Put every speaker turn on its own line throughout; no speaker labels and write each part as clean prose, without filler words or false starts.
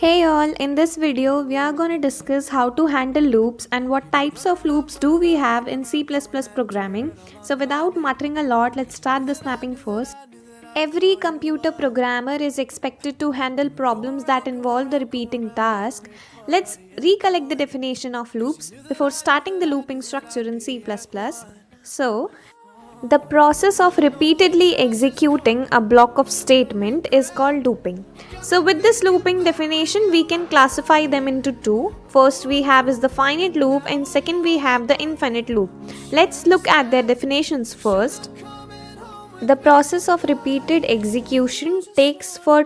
Hey all, in this video we are going to discuss how to handle loops and what types of loops do we have in C++ programming. So without muttering a lot, let's start the snapping first. Every computer programmer is expected to handle problems that involve the repeating task. Let's recollect the definition of loops before starting the looping structure in C++. So, the process of repeatedly executing a block of statement is called looping. So with this looping definition, we can classify them into two. First we have is the finite loop and second we have the infinite loop. Let's look at their definitions first. The process of repeated execution takes for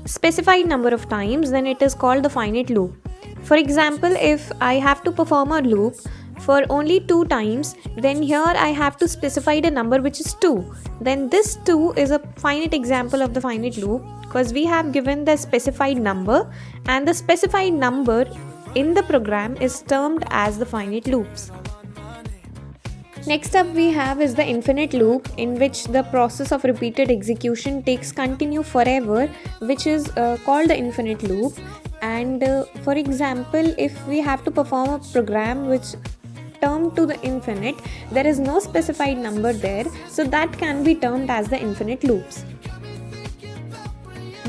specified number of times, then it is called the finite loop. For example, if I have to perform a loop for only 2 times, then here I have to specify the number which is 2. Then this 2 is a finite example of the finite loop because we have given the specified number and the specified number in the program is termed as the finite loops. Next up we have is the infinite loop, in which the process of repeated execution takes continue forever, which is called the infinite loop. And for example, if we have to perform a program which termed to the infinite, there is no specified number there, so that can be termed as the infinite loops.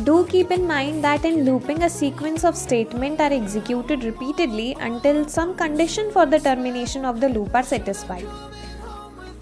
Do keep in mind that in looping, a sequence of statements are executed repeatedly until some condition for the termination of the loop are satisfied.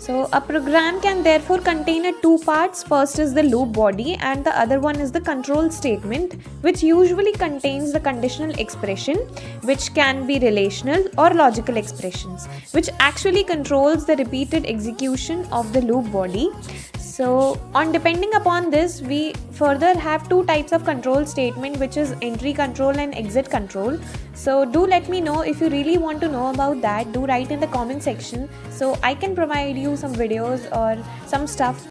So a program can therefore contain two parts. First is the loop body and the other one is the control statement, which usually contains the conditional expression, which can be relational or logical expressions, which actually controls the repeated execution of the loop body. So on depending upon this, we further have two types of control statement, which is entry control and exit control. So do let me know if you really want to know about that. Do write in the comment section so I can provide you some videos or some stuff.